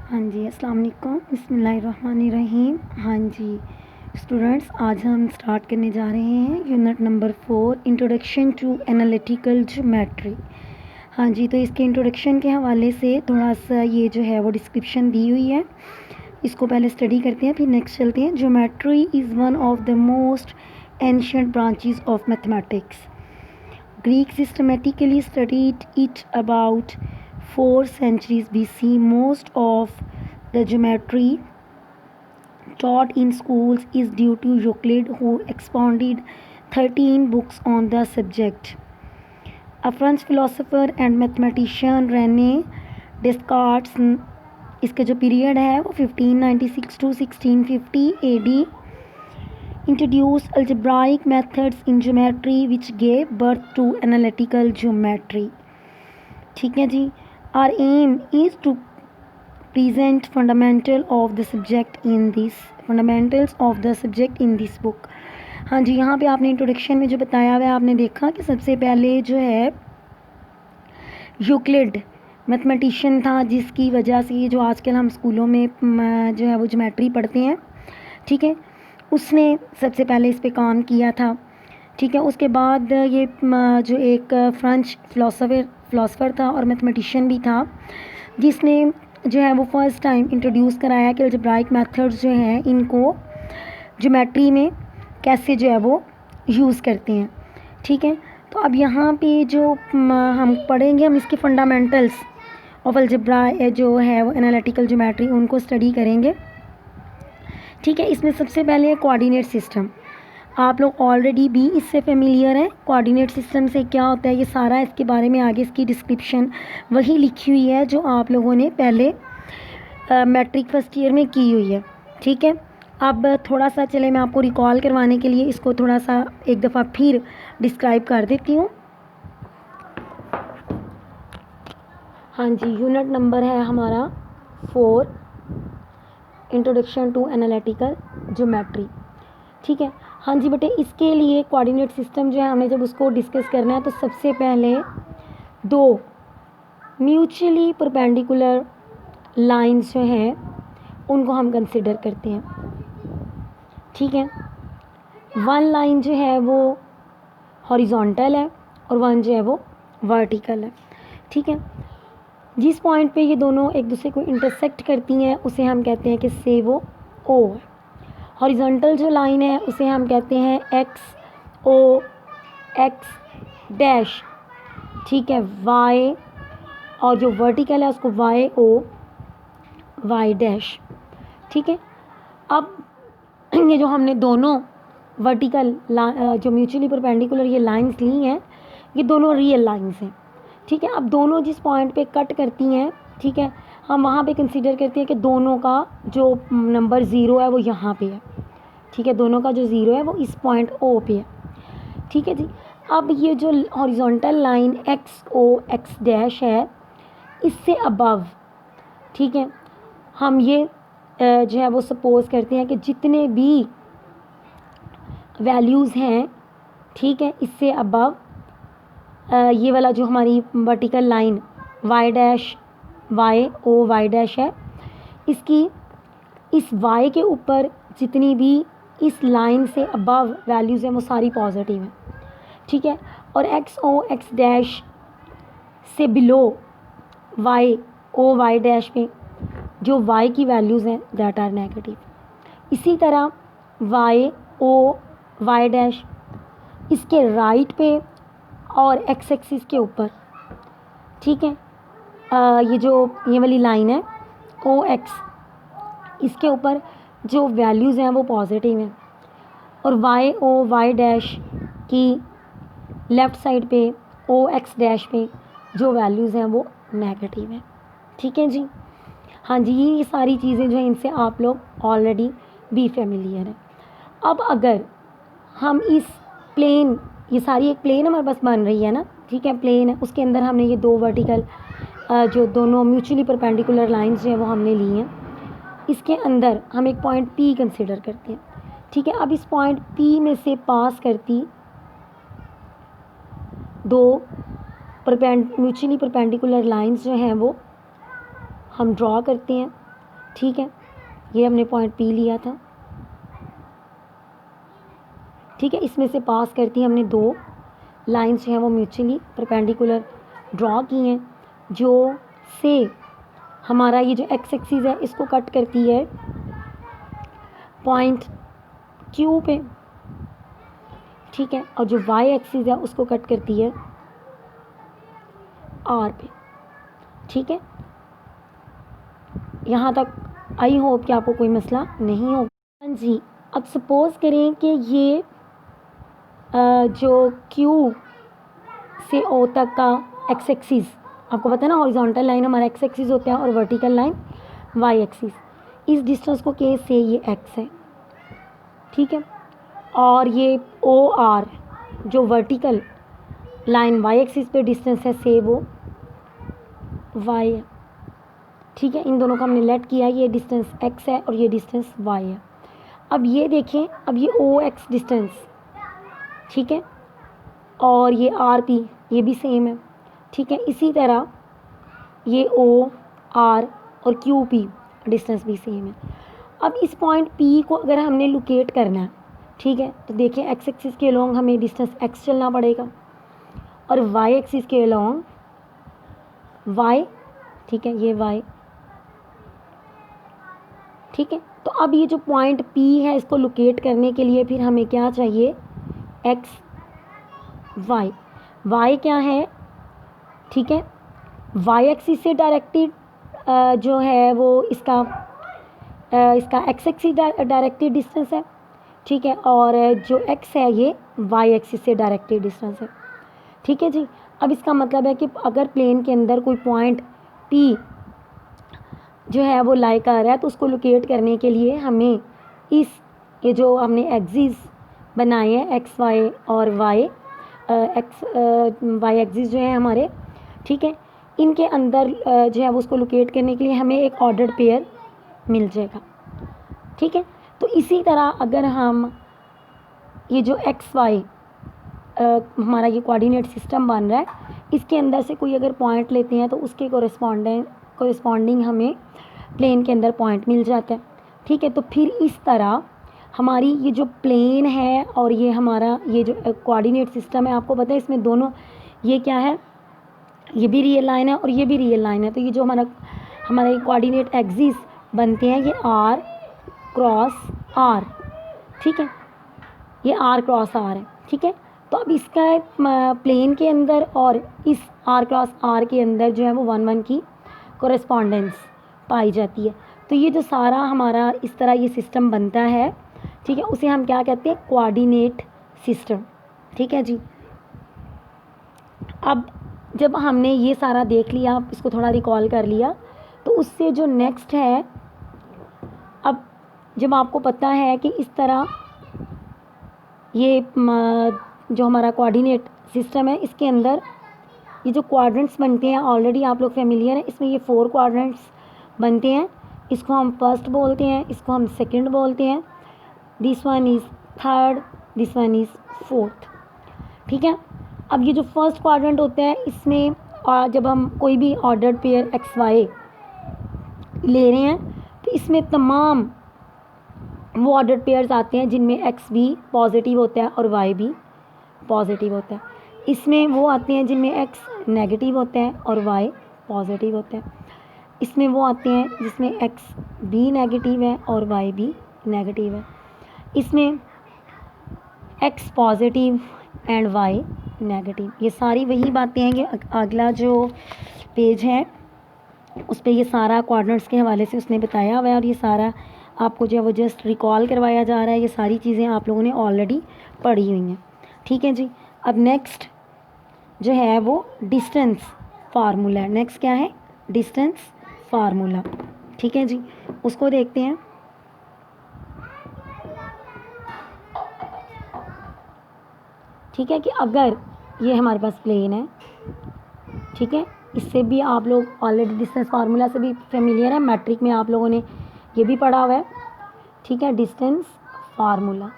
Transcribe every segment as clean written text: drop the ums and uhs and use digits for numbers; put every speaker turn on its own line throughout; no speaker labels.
हाँ जी, अस्सलाम वालेकुम, बिस्मिल्लाहिर्रहमानिर्रहीम। हाँ जी स्टूडेंट्स, आज हम स्टार्ट करने जा रहे हैं unit number 4 introduction to analytical geometry. हाँ जी, तो इसके इंट्रोडक्शन के हवाले से थोड़ा सा ये जो है वो डिस्क्रिप्शन दी हुई है, इसको पहले स्टडी करते हैं फिर नेक्स्ट चलते हैं। Geometry is one of the most ancient branches of mathematics. Greek systematically studied it about 4 centuries BC. Most of the geometry taught in schools is due to Euclid, who expounded 13 books on the subject. A French philosopher and mathematician René Descartes, इसका जो period है वो 1596 to 1650 AD, introduced algebraic methods in geometry which gave birth to analytical geometry. ठीक है जी। Our aim is to present fundamentals of the subject in this book. हाँ जी, यहाँ पे आपने इंट्रोडक्शन में जो बताया हुआ है, आपने देखा कि सबसे पहले जो है यूक्लिड मैथमेटिशियन था, जिसकी वजह से जो आजकल हम स्कूलों में जो है वो ज्योमेट्री पढ़ते हैं, ठीक है, उसने सबसे पहले इस पे काम किया था। ठीक है, उसके बाद ये जो एक फ्रेंच फ़िलासफ़र था और मैथमेटिशियन भी था, जिसने जो है वो फर्स्ट टाइम इंट्रोड्यूस कराया कि अलजेब्राइक मेथड्स जो हैं इनको ज्योमेट्री में कैसे जो है वो यूज़ करते हैं। ठीक है, तो अब यहाँ पे जो हम पढ़ेंगे, हम इसके फंडामेंटल्स ऑफ अलजेब्रा जो है वो एनालिटिकल ज्योमेट्री उनको स्टडी करेंगे। ठीक है, इसमें सबसे पहले है कोऑर्डिनेट सिस्टम। आप लोग ऑलरेडी भी इससे फेमिलियर हैं। कोऑर्डिनेट सिस्टम से क्या होता है, ये सारा इसके बारे में आगे इसकी डिस्क्रिप्शन वही लिखी हुई है जो आप लोगों ने पहले मैट्रिक फर्स्ट ईयर में की हुई है। ठीक है, अब थोड़ा सा चले मैं आपको रिकॉल करवाने के लिए इसको थोड़ा सा एक दफ़ा फिर डिस्क्राइब कर देती हूँ। हाँ जी, यूनिट नंबर है हमारा 4, इंट्रोडक्शन टू एनालिटिकल ज्योमेट्री। ठीक है, हाँ जी बेटे, इसके लिए कोऑर्डिनेट सिस्टम जो है हमने जब उसको डिस्कस करना है तो सबसे पहले 2 म्यूचुअली परपेंडिकुलर लाइंस जो हैं उनको हम कंसिडर करते हैं। ठीक है, वन लाइन जो है वो हॉरिजॉन्टल है और वन जो है वो वर्टिकल है। ठीक है, जिस पॉइंट पे ये दोनों एक दूसरे को इंटरसेक्ट करती हैं उसे हम कहते हैं कि से वो ओ है। हॉरिजॉन्टल जो लाइन है उसे हम कहते हैं एक्स ओ एक्स डैश। ठीक है, वाई, और जो वर्टिकल है उसको वाई ओ वाई डैश। ठीक है, अब ये जो हमने दोनों वर्टिकल जो म्यूचुअली परपेंडिकुलर ये लाइंस ली हैं, ये दोनों रियल लाइंस हैं। ठीक है, अब दोनों जिस पॉइंट पे कट करती हैं, ठीक है, हम वहाँ पे कंसीडर करते हैं कि दोनों का जो नंबर 0 है वो यहाँ पे है। ठीक है, दोनों का जो 0 है वो इस पॉइंट ओ पे है। ठीक है जी, अब ये जो horizontal line x O X dash है, इससे अबव, ठीक है, हम ये जो है वो सपोज़ करते हैं कि जितने भी वैल्यूज़ हैं, ठीक है, इससे अबव ये वाला जो हमारी vertical line Y dash Y O Y dash है, इसकी इस वाई के ऊपर जितनी भी इस लाइन से अबव वैल्यूज़ हैं वो सारी पॉजिटिव हैं। ठीक है, और एक्स ओ एक्स डैश से below Y O Y dash में जो वाई की वैल्यूज़ हैं दैट आर नेगेटिव। इसी तरह वाई ओ वाई डैश इसके राइट पे और एक्स एक्सिस के ऊपर, ठीक है, ये जो ये वाली लाइन है ओ एक्स, इसके ऊपर जो वैल्यूज़ हैं वो पॉजिटिव हैं, और वाई ओ वाई डैश की लेफ़्ट साइड पे ओ एक्स डैश पे जो वैल्यूज़ हैं वो नेगेटिव हैं। ठीक है जी, हाँ जी, ये सारी चीज़ें जो हैं इनसे आप लोग ऑलरेडी भी फेमिलियर हैं। अब अगर हम इस प्लेन, ये सारी एक प्लेन हमारे पास बन रही है ना, ठीक है, प्लेन है, उसके अंदर हमने ये 2 वर्टिकल जो दोनों म्यूचुअली परपेंडिकुलर लाइंस जो हैं वो हमने ली हैं, इसके अंदर हम एक पॉइंट पी कंसिडर करते हैं। ठीक है, अब इस पॉइंट पी में से पास करती 2 म्यूचुअली परपेंडिकुलर लाइंस जो हैं वो हम ड्रॉ करते हैं। ठीक है, ये हमने पॉइंट पी लिया था। ठीक है, इसमें से पास करती हमने दो लाइंस जो हैं वो म्यूचुअली परपेंडिकुलर ड्रॉ की हैं, जो से हमारा ये जो एक्स एक्सिस है इसको कट करती है पॉइंट क्यू पे। ठीक है, और जो वाई एक्सिस है उसको कट करती है आर पे। ठीक है, यहाँ तक आई होप कि आपको कोई मसला नहीं हो। हाँ जी, अब सपोज़ करें कि ये जो क्यू से ओ तक का एक्स एक्सिस, आपको पता है ना हॉरिजॉन्टल लाइन हमारा एक्स एक्सिस होता है और वर्टिकल लाइन वाई एक्सिस, इस डिस्टेंस को के से ये एक्स है। ठीक है, और ये ओ आर जो वर्टिकल लाइन वाई एक्सिस पे डिस्टेंस है से वो वाई है। ठीक है, इन दोनों को हमने लेट किया, ये डिस्टेंस एक्स है और ये डिस्टेंस वाई है। अब ये देखें, अब ये ओ एक्स डिस्टेंस, ठीक है, और ये आर पी ये भी सेम है। ठीक है, इसी तरह ये ओ आर और क्यू पी डिस्टेंस भी सेम है। अब इस पॉइंट पी को अगर हमने लोकेट करना है, ठीक है, तो देखिए एक्स एक्सिस के अलोंग हमें डिस्टेंस एक्स चलना पड़ेगा और वाई एक्सिस के अलोंग वाई। ठीक है, ये वाई। ठीक है, तो अब ये जो पॉइंट पी है इसको लोकेट करने के लिए फिर हमें क्या चाहिए, एक्स वाई। वाई क्या है, ठीक है, वाई एक्सिस से डायरेक्टेड जो है वो इसका एक्स एक्सिस डायरेक्टेड डिस्टेंस है। ठीक है, और जो एक्स है ये वाई एक्सिस से डायरेक्टेड डिस्टेंस है। ठीक है जी, अब इसका मतलब है कि अगर प्लेन के अंदर कोई पॉइंट पी जो है वो लाई कर रहा है तो उसको लोकेट करने के लिए हमें ये जो हमने एक्सिस बनाए हैं एक्स वाई और वाई वाई एक्सिस जो है हमारे, ठीक है, इनके अंदर जो है वो उसको लोकेट करने के लिए हमें एक ऑर्डर्ड पेयर मिल जाएगा। ठीक है, तो इसी तरह अगर हम ये जो एक्स वाई हमारा ये कोऑर्डिनेट सिस्टम बन रहा है, इसके अंदर से कोई अगर पॉइंट लेते हैं तो उसके कोरिस्पॉन्डिंग हमें प्लेन के अंदर पॉइंट मिल जाता है। ठीक है, तो फिर इस तरह हमारी ये जो प्लेन है और ये हमारा ये जो कोऑर्डिनेट सिस्टम है, आपको पता है इसमें दोनों, ये क्या है, ये भी रियल लाइन है और ये भी रियल लाइन है। तो ये जो हमारा ये कोऑर्डिनेट एक्सिस बनते हैं ये आर क्रॉस आर। ठीक है, ये आर क्रॉस आर है। ठीक है, तो अब इसका प्लेन के अंदर और इस आर क्रॉस आर के अंदर जो है वो 1 1 की कोरेस्पॉन्डेंस पाई जाती है। तो ये जो सारा हमारा इस तरह ये सिस्टम बनता है, ठीक है, उसे हम क्या कहते हैं, कोऑर्डिनेट सिस्टम। ठीक है जी, अब जब हमने ये सारा देख लिया, इसको थोड़ा रिकॉल कर लिया, तो उससे जो नेक्स्ट है, अब जब आपको पता है कि इस तरह ये जो हमारा कोऑर्डिनेट सिस्टम है इसके अंदर ये जो क्वाड्रेंट्स बनते हैं ऑलरेडी आप लोग फेमिलियर हैं, इसमें ये 4 क्वाड्रेंट्स बनते हैं। इसको हम फर्स्ट बोलते हैं, इसको हम सेकंड बोलते हैं, this one is third, this one is fourth. ठीक है, अब ये जो फर्स्ट क्वाड्रेंट होता है इसमें जब हम कोई भी ऑर्डर्ड पेयर एक्स वाई ले रहे हैं तो इसमें तमाम वो ऑर्डर्ड पेयर्स आते हैं जिनमें एक्स भी पॉजिटिव होता है और वाई भी पॉजिटिव होता है। इसमें वो आते हैं जिनमें एक्स नेगेटिव होता है और वाई पॉजिटिव होता है। इसमें वो आते हैं जिसमें एक्स भी नेगेटिव है और वाई भी नेगेटिव है। इसमें X positive and Y negative. ये सारी वही बातें हैं। ये अगला जो पेज है उस पर ये सारा कोऑर्डिनेट्स के हवाले से उसने बताया हुआ है और ये सारा आपको जो है वो जस्ट रिकॉल करवाया जा रहा है। ये सारी चीज़ें आप लोगों ने ऑलरेडी पढ़ी हुई हैं। ठीक है जी, अब नेक्स्ट जो है वो डिस्टेंस फार्मूला है। नेक्स्ट क्या है, डिस्टेंस फार्मूला। ठीक है जी, उसको देखते हैं। ठीक है, कि अगर ये हमारे पास प्लेन है, ठीक है, इससे भी आप लोग ऑलरेडी डिस्टेंस फार्मूला से भी फेमिलियर है, मैट्रिक में आप लोगों ने ये भी पढ़ा हुआ है। ठीक है, डिस्टेंस फार्मूला,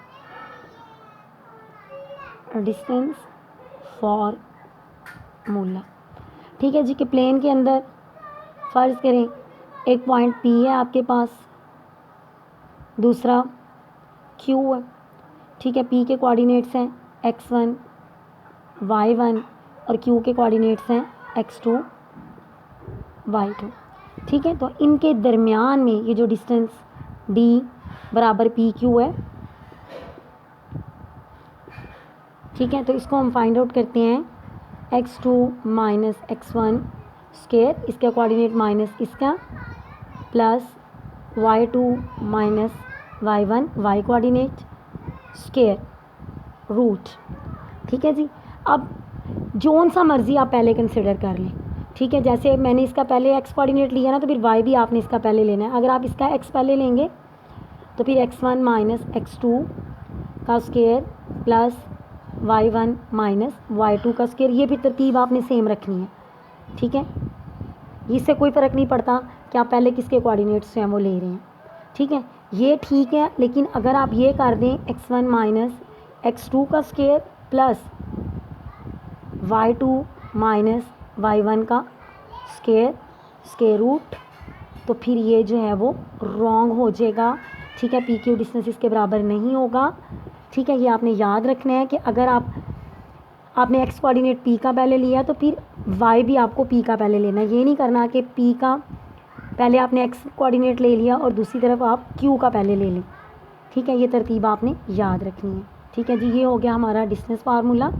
डिस्टेंस फार्मूला। ठीक है जी, कि प्लेन के अंदर फ़र्ज़ करें एक पॉइंट P है आपके पास, दूसरा Q है, ठीक है। P के कोऑर्डिनेट्स हैं x1 y1 और Q के कोऑर्डिनेट्स हैं x2 y2, ठीक है। तो इनके दरमियान में ये जो डिस्टेंस d बराबर PQ है, ठीक है। तो इसको हम फाइंड आउट करते हैं, x2 माइनस x1 स्क्वायर, इसका कोऑर्डिनेट माइनस इसका, plus y2 minus y1 y coordinate square root, ठीक है जी। अब जोन सा मर्ज़ी आप पहले कंसिडर कर लें, ठीक है। जैसे मैंने इसका पहले x कोऑर्डिनेट लिया ना, तो फिर y भी आपने इसका पहले लेना है। अगर आप इसका x पहले लेंगे तो फिर x1 माइनस x2 का square plus y1 minus y2 का स्क्वायर, ये भी तरतीब आपने सेम रखनी है, ठीक है। इससे कोई फ़र्क नहीं पड़ता कि आप पहले किसके कोऑर्डिनेट्स हैं वो ले रहे हैं, ठीक है। ये ठीक है, लेकिन अगर आप ये कर दें x1 माइनस x2 का square plus y2 minus y1 का स्क्वायर रूट, तो फिर ये जो है वो रॉन्ग हो जाएगा, ठीक है। PQ डिस्टेंस इसके बराबर नहीं होगा, ठीक है। ये आपने याद रखना है कि अगर आपने x कोऑर्डिनेट P का पहले लिया तो फिर y भी आपको P का पहले लेना है। ये नहीं करना कि P का पहले आपने x कोऑर्डिनेट ले लिया और दूसरी तरफ आप Q का पहले ले लें, ठीक है। ये तरतीब आपने याद रखनी है, ठीक है जी। ये हो गया हमारा डिस्टेंस फार्मूला।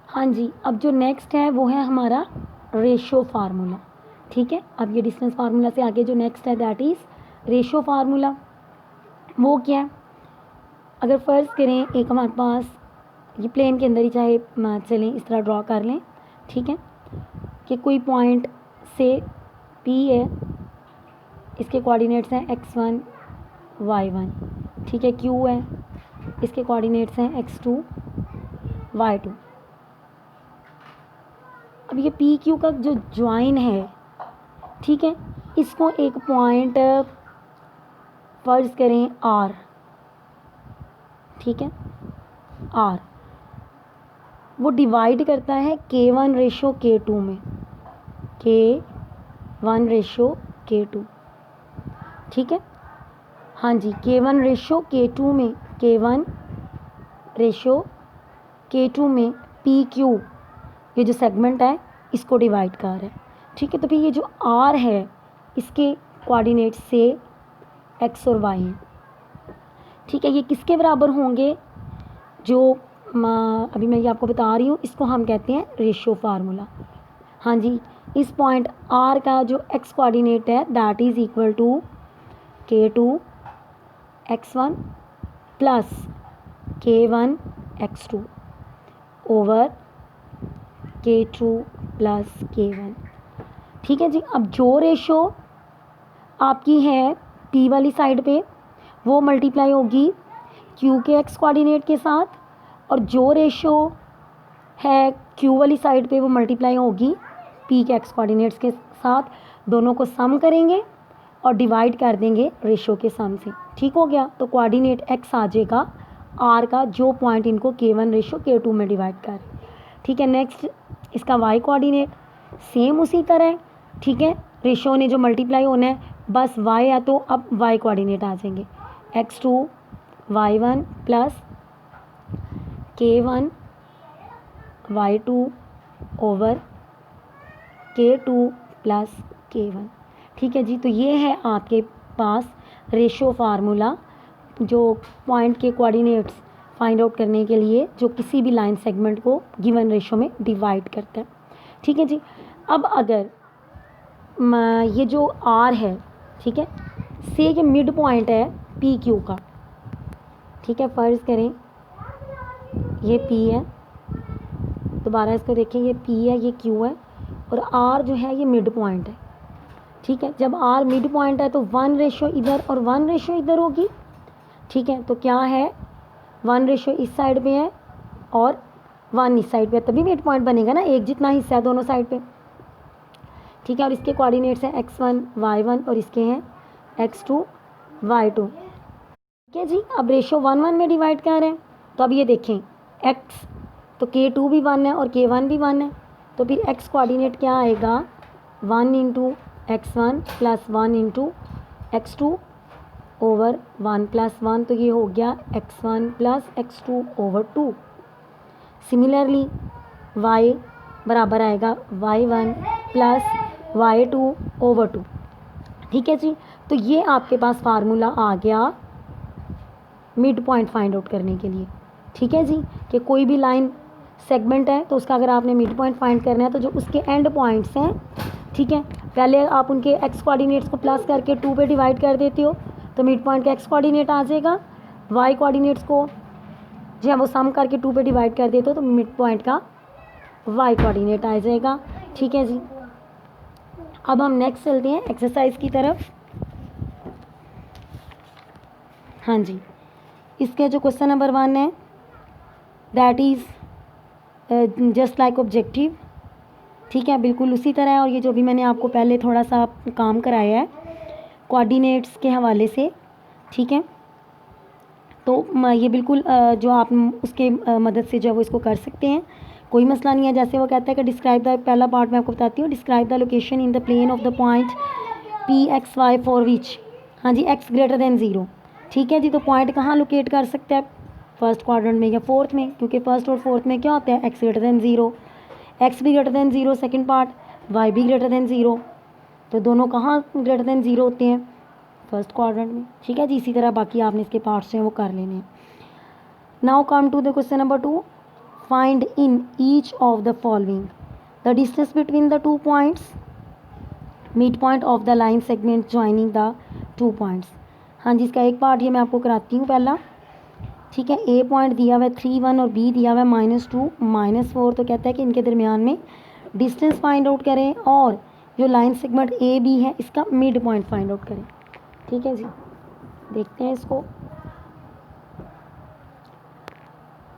हाँ जी, अब जो नेक्स्ट है वो है हमारा रेशो फार्मूला, ठीक है। अब ये डिस्टेंस फार्मूला से आगे जो नेक्स्ट है दैट इज़ रेशो फार्मूला। वो क्या है, अगर फ़र्ज़ करें एक हमारे पास ये प्लेन के अंदर ही चाहे चलें इस तरह ड्रॉ कर लें, ठीक है, कि कोई पॉइंट से P है, इसके कोऑर्डिनेट्स हैं x1 y1, ठीक है। Q है, इसके कोऑर्डिनेट्स हैं x2 y2। अब ये PQ का जो ज्वाइन है, ठीक है, इसको एक पॉइंट फ़र्ज़ करें R, ठीक है, R वो डिवाइड करता है K1 रेशो K2 में, K1 रेशो K2, ठीक है। हाँ जी, K1 रेशो K2 में, K1 रेशो K2 में PQ ये जो सेगमेंट है इसको डिवाइड कर रहा है, ठीक है। तो फिर ये जो R है इसके कोऑर्डिनेट से x और y हैं, ठीक है। ये किसके बराबर होंगे, जो अभी मैं ये आपको बता रही हूँ, इसको हम कहते हैं रेशो फार्मूला। हाँ जी, इस पॉइंट R का जो x कोऑर्डिनेट है that is equal to K2 x1 plus K1 x2 over K2 plus K1, ठीक है जी। अब जो रेशो आपकी है P वाली साइड पे वो मल्टीप्लाई होगी Q के x कोऑर्डिनेट के साथ, और जो रेशो है Q वाली साइड पे वो मल्टीप्लाई होगी P के x कोऑर्डिनेट्स के साथ। दोनों को सम करेंगे और डिवाइड कर देंगे रेशो के सम से, ठीक हो गया। तो कोऑर्डिनेट x आ जाएगा R का, जो पॉइंट इनको K1 रेशो K2 में डिवाइड कर, ठीक है। नेक्स्ट इसका y कोऑर्डिनेट सेम उसी तरह, ठीक है। रेशो ने जो मल्टीप्लाई होना है बस y है, तो अब y कोऑर्डिनेट आ जाएंगे x2 y1 plus K1 y2 over K2 plus K1, ठीक है जी। तो ये है आपके पास रेशो फार्मूला, जो पॉइंट के कोऑर्डिनेट्स फाइंड आउट करने के लिए जो किसी भी लाइन सेगमेंट को गिवन रेशो में डिवाइड करता है, ठीक है जी। अब अगर ये जो R है, ठीक है, से ये मिड पॉइंट है PQ का, ठीक है। फ़र्ज़ करें ये P है, दोबारा इसको देखें, ये P है, ये Q है, और R जो है ये मिड पॉइंट है, ठीक है। जब R मिड पॉइंट है तो 1 रेशो इधर और 1 रेशो इधर होगी, ठीक है। तो क्या है, 1 रेशो इस साइड पे है और 1 इस साइड पे, तभी मिड पॉइंट बनेगा ना, एक जितना हिस्सा है दोनों साइड पे, ठीक है। और इसके कोऑर्डिनेट्स हैं x1 y1 और इसके हैं x2 y2, ठीक है जी। अब रेशो 1 1 में डिवाइड कर रहे हैं, तो अब ये देखें x तो K2 भी 1 है और K1 भी 1 है, तो फिर x कोऑर्डिनेट क्या आएगा, 1 into x1 plus 1 into x2 over 1 plus 1, तो ये हो गया x1 plus x2 over 2। Similarly y बराबर आएगा y1 प्लस y2 ओवर 2। ठीक है जी, तो ये आपके पास फार्मूला आ गया मिड पॉइंट फाइंड आउट करने के लिए। ठीक है जी, कि कोई भी लाइन सेगमेंट है तो उसका अगर आपने मिड पॉइंट फाइंड करना है तो जो उसके एंड पॉइंट्स हैं, ठीक है, पहले आप उनके एक्स कोऑर्डिनेट्स को प्लस करके 2 पे डिवाइड कर देते हो तो मिड पॉइंट का एक्स कोऑर्डिनेट आ जाएगा, वाई कोऑर्डिनेट्स को जो है वो सम करके 2 पे डिवाइड कर देते हो तो मिड पॉइंट का वाई कोऑर्डिनेट आ जाएगा। ठीक है जी, अब हम नेक्स्ट चलते हैं एक्सरसाइज की तरफ। हाँ जी, इसके जो क्वेश्चन नंबर 1 है that is just like objective. ठीक है, बिल्कुल उसी तरह है, और ये जो भी मैंने आपको पहले थोड़ा सा काम कराया है कोऑर्डिनेट्स के हवाले से। ठीक है, तो ये बिल्कुल जो आप उसके मदद से जो है वो इसको कर सकते हैं, कोई मसला नहीं है। जैसे वो कहता है कि डिस्क्राइब द, पहला पार्ट मैं आपको बताती हूँ, describe the location in the plane of the point P X Y for which, हाँ जी, एक्स ग्रेटर देन 0। ठीक है जी, तो पॉइंट कहाँ लोकेट कर सकते हैं, फर्स्ट क्वाड्रेंट में या फोर्थ में, क्योंकि फर्स्ट और फोर्थ में क्या होता है, एक्स ग्रेटर देन 0, एक्स भी greater than 0 second part, Y भी ग्रेटर देन 0, तो दोनों कहाँ ग्रेटर देन 0 होते हैं, फर्स्ट क्वाड्रेंट में। ठीक है जी, इसी तरह बाकी आपने इसके पार्ट्स हैं वो कर लेने हैं। Now come to the question number 2, find in each of the following the distance between the 2 points, mid point of the line segment joining the 2 points. हाँ जी, इसका एक पार्ट ये मैं आपको कराती हूँ पहला। ठीक है, ए पॉइंट दिया हुआ है 3 1 और बी दिया हुआ है -2 -4, तो कहता है कि इनके दरमियान में डिस्टेंस फाइंड आउट करें और जो लाइन सेगमेंट ए बी है इसका मिड पॉइंट फाइंड आउट करें। ठीक है जी, देखते हैं इसको।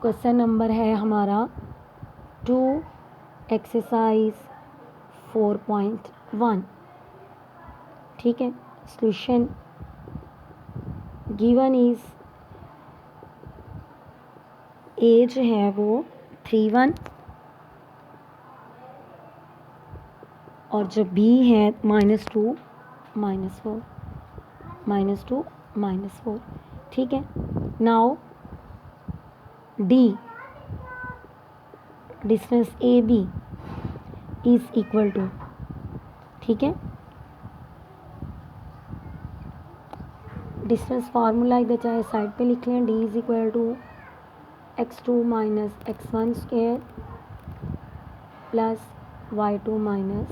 क्वेश्चन नंबर है हमारा 2 एक्सरसाइज 4.1। ठीक है, सॉल्यूशन गिवन इज ए जो है वो 3 1 और जो बी है -2 -4 -2 -4। ठीक है, now D distance A B is equal to, ठीक है, डिस्टेंस फार्मूला इधर चाहे साइड पे लिख लें, D is equal to x2 minus x1 square plus y2 minus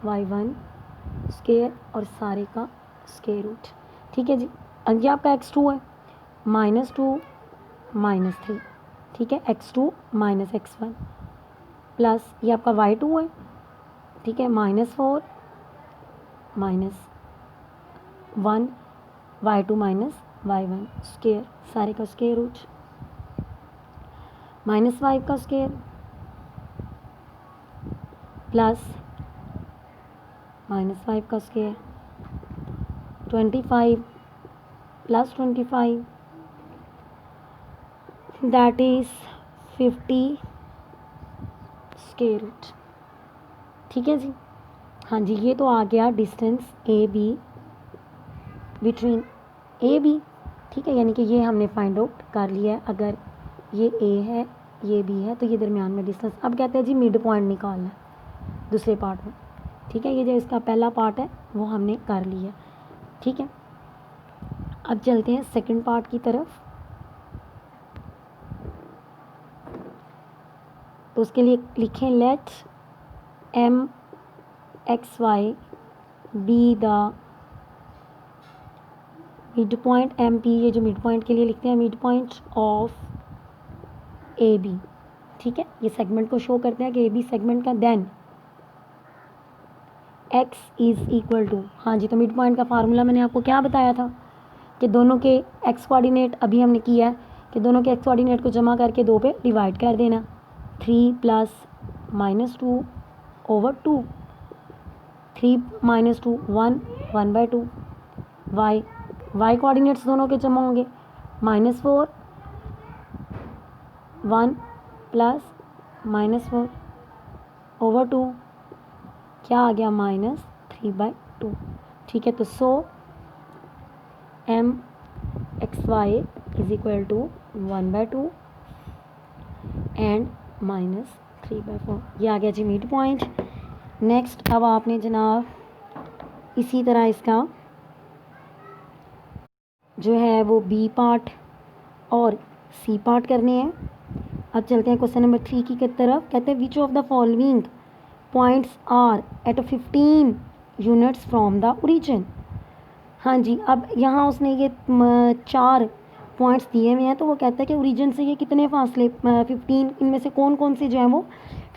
y1 square और सारे का स्क्वायर रूट। ठीक है जी, अब ये आपका x2 है, -2 -3, ठीक है, x2 माइनस x1 प्लस ये आपका y2 है, ठीक है, -4 -1 y2 माइनस y1 स्क्वायर, सारे का स्क्वायर रूट, -5 का स्क्वायर प्लस -5 का square, 25 plus 25 that is 50 square root. ठीक है जी, हाँ जी, ये तो आ गया distance A B between A B. ठीक है, यानी कि ये हमने फाइंड आउट कर लिया है, अगर ये ए है ये बी है तो ये दरमियान में डिस्टेंस। अब कहते हैं जी मिड पॉइंट निकालना है दूसरे पार्ट में। ठीक है, ये जो इसका पहला पार्ट है वो हमने कर लिया। ठीक है, अब चलते हैं सेकंड पार्ट की तरफ। तो उसके लिए लिखें let M X Y be the mid point M P, ये जो मिड पॉइंट के लिए लिखते हैं mid point of A B. ठीक है, ये सेगमेंट को शो करते हैं कि ए बी सेगमेंट का, then x is equal to, हाँ जी, तो मिड पॉइंट का फार्मूला मैंने आपको क्या बताया था कि दोनों के x कोऑर्डिनेट, अभी हमने किया है कि दोनों के x कोऑर्डिनेट को जमा करके 2 पे डिवाइड कर देना, 3 प्लस -2 ओवर 2, 3 -2 1 1/2, y कोऑर्डिनेट्स दोनों के जमा होंगे, -4 1 प्लस -4 ओवर 2, क्या आ गया, -3/2। 2। ठीक है, तो so mxy is equal to 1/2 and -3/4। ये आ गया जी मिड पॉइंट। नेक्स्ट अब आपने जनाब इसी तरह इसका जो है वो बी पार्ट और सी पार्ट करने हैं। अब चलते हैं क्वेश्चन नंबर 3 की तरफ। कहते हैं which of the following points are at 15 units from the origin. हाँ जी, अब यहाँ उसने ये 4 पॉइंट्स दिए हुए हैं, तो वो कहता है कि ओरिजिन से ये कितने फासले 15, इनमें से कौन कौन से जो हैं वो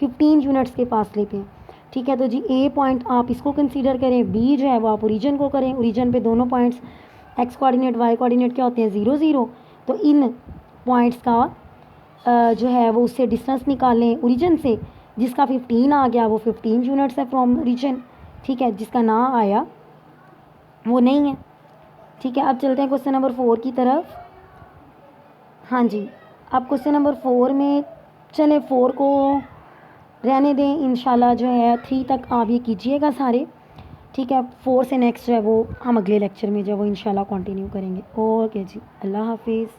15 यूनिट्स के फासले पे हैं। ठीक है, तो जी ए पॉइंट आप इसको कंसीडर करें, बी जो है वो आप ओरिजिन को करें। ओरिजिन पे दोनों points X coordinate Y coordinate क्या होते हैं, 0 0। तो इन पॉइंट्स का जो है वो उससे डिस्टेंस निकालें ओरिजिन से। जिसका 15 आ गया वो 15 यूनिट्स है फ्रॉम ओरिजिन। ठीक है, जिसका ना आया वो नहीं है। ठीक है, अब चलते हैं क्वेश्चन नंबर 4 की तरफ। हाँ जी, अब क्वेश्चन नंबर 4 में चले 4 को रहने दें, इंशाल्लाह जो है 3 तक आप ये कीजिएगा सारे। ठीक है, 4 से नेक्स्ट जो है वो हम अगले लेक्चर में जो है वो इंशाल्लाह कंटिन्यू करेंगे। ओके जी, अल्लाह हाफिज़।